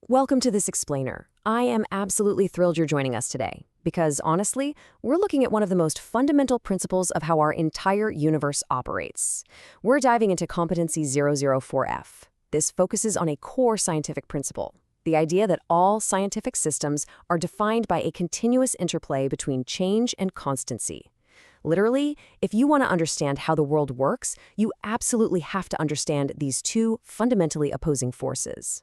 Welcome to this explainer. I am absolutely thrilled you're joining us today because, honestly, we're looking at one of the most fundamental principles of how our entire universe operates. We're diving into Competency 004F. This focuses on a core scientific principle, the idea that all scientific systems are defined by a continuous interplay between change and constancy. Literally, if you want to understand how the world works, you absolutely have to understand these two fundamentally opposing forces.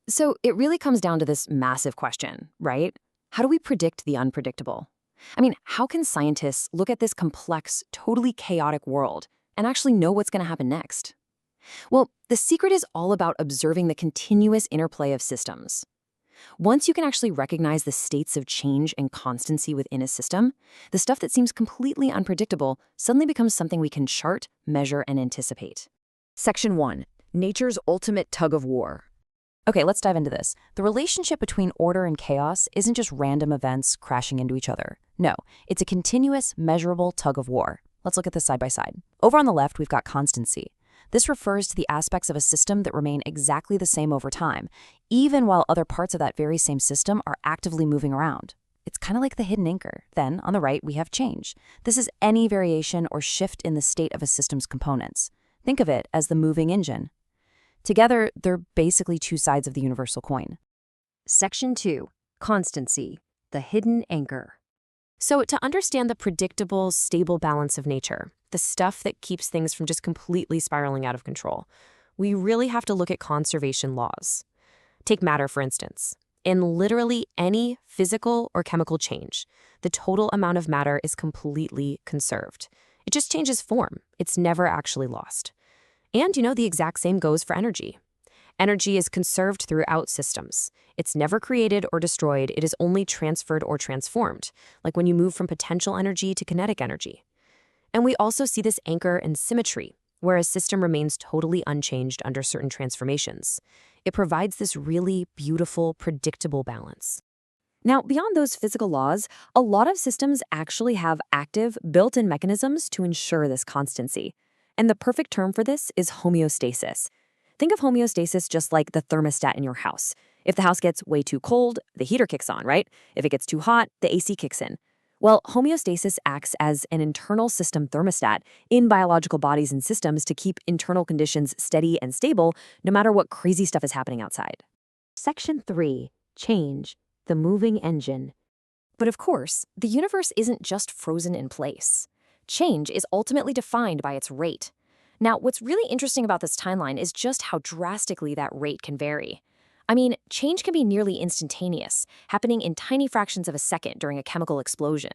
So it really comes down to this massive question, right? How do we predict the unpredictable? I mean, how can scientists look at this complex, totally chaotic world and actually know what's going to happen next? Well, the secret is all about observing the continuous interplay of systems. Once you can actually recognize the states of change and constancy within a system, the stuff that seems completely unpredictable suddenly becomes something we can chart, measure, and anticipate. Section 1. Nature's ultimate tug of war. Okay, let's dive into this. The relationship between order and chaos isn't just random events crashing into each other. No, it's a continuous, measurable tug of war. Let's look at this side by side. Over on the left, we've got constancy. This refers to the aspects of a system that remain exactly the same over time, even while other parts of that very same system are actively moving around. It's kind of like the hidden anchor. Then, on the right, we have change. This is any variation or shift in the state of a system's components. Think of it as the moving engine. Together, they're basically two sides of the universal coin. Section 2. Constancy, the hidden anchor. So to understand the predictable, stable balance of nature, the stuff that keeps things from just completely spiraling out of control, we really have to look at conservation laws. Take matter, for instance. In literally any physical or chemical change, the total amount of matter is completely conserved. It just changes form. It's never actually lost. And, the exact same goes for energy. Energy is conserved throughout systems. It's never created or destroyed. It is only transferred or transformed, like when you move from potential energy to kinetic energy. And we also see this anchor in symmetry, where a system remains totally unchanged under certain transformations. It provides this really beautiful, predictable balance. Now, beyond those physical laws, a lot of systems actually have active, built-in mechanisms to ensure this constancy. And the perfect term for this is homeostasis. Think of homeostasis just like the thermostat in your house. If the house gets way too cold, the heater kicks on, right? If it gets too hot, the AC kicks in. Well, homeostasis acts as an internal system thermostat in biological bodies and systems to keep internal conditions steady and stable, no matter what crazy stuff is happening outside. Section 3. Change, the moving engine. But of course, the universe isn't just frozen in place. Change is ultimately defined by its rate. Now, what's really interesting about this timeline is just how drastically that rate can vary. I mean, change can be nearly instantaneous, happening in tiny fractions of a second during a chemical explosion.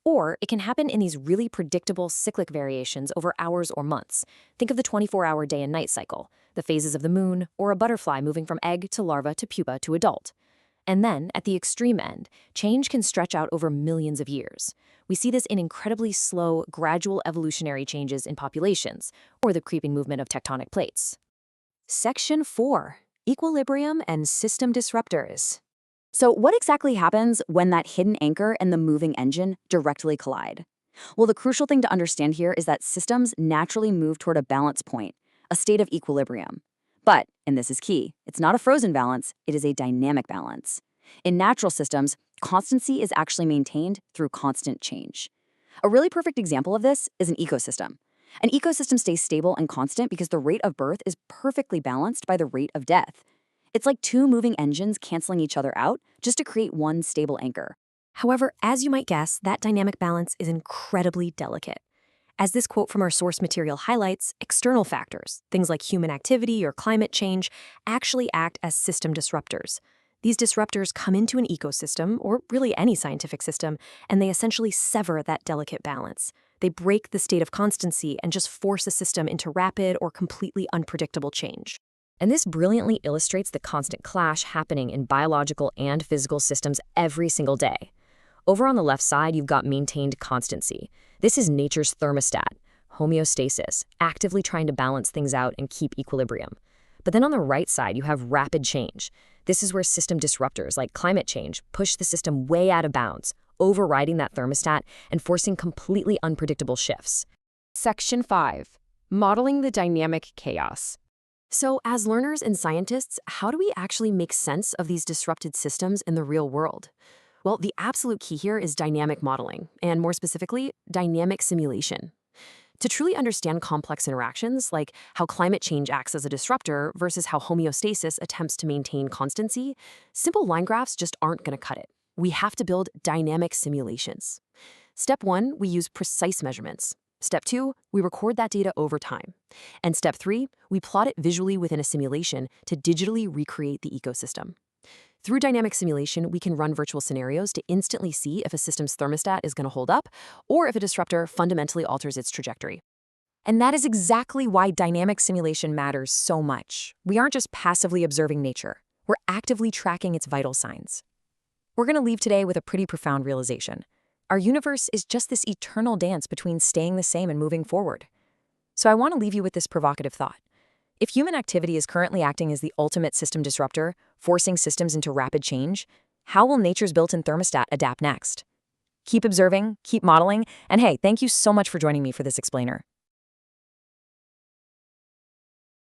Or it can happen in these really predictable cyclic variations over hours or months. Think of the 24-hour day and night cycle, the phases of the moon, or a butterfly moving from egg to larva to pupa to adult. And then, at the extreme end, change can stretch out over millions of years. We see this in incredibly slow, gradual evolutionary changes in populations, or the creeping movement of tectonic plates. Section 4. Equilibrium and system disruptors. So what exactly happens when that hidden anchor and the moving engine directly collide? Well, the crucial thing to understand here is that systems naturally move toward a balance point, a state of equilibrium. But, and this is key, it's not a frozen balance, it is a dynamic balance. In natural systems, constancy is actually maintained through constant change. A really perfect example of this is an ecosystem. An ecosystem stays stable and constant because the rate of birth is perfectly balanced by the rate of death. It's like two moving engines canceling each other out just to create one stable anchor. However, as you might guess, that dynamic balance is incredibly delicate. As this quote from our source material highlights, external factors, things like human activity or climate change, actually act as system disruptors. These disruptors come into an ecosystem, or really any scientific system, and they essentially sever that delicate balance. They break the state of constancy and just force a system into rapid or completely unpredictable change. And this brilliantly illustrates the constant clash happening in biological and physical systems every single day. Over on the left side, you've got maintained constancy. This is nature's thermostat, homeostasis, actively trying to balance things out and keep equilibrium. But then on the right side, you have rapid change. This is where system disruptors like climate change push the system way out of bounds, overriding that thermostat and forcing completely unpredictable shifts. Section 5. Modeling the dynamic chaos. So, as learners and scientists, how do we actually make sense of these disrupted systems in the real world? Well, the absolute key here is dynamic modeling, and more specifically, dynamic simulation. To truly understand complex interactions, like how climate change acts as a disruptor versus how homeostasis attempts to maintain constancy, simple line graphs just aren't going to cut it. We have to build dynamic simulations. Step 1, we use precise measurements. Step 2, we record that data over time. And step 3, we plot it visually within a simulation to digitally recreate the ecosystem. Through dynamic simulation, we can run virtual scenarios to instantly see if a system's thermostat is going to hold up or if a disruptor fundamentally alters its trajectory. And that is exactly why dynamic simulation matters so much. We aren't just passively observing nature, we're actively tracking its vital signs. We're going to leave today with a pretty profound realization. Our universe is just this eternal dance between staying the same and moving forward. So I want to leave you with this provocative thought. If human activity is currently acting as the ultimate system disruptor, forcing systems into rapid change, how will nature's built-in thermostat adapt next? Keep observing, keep modeling, and hey, thank you so much for joining me for this explainer.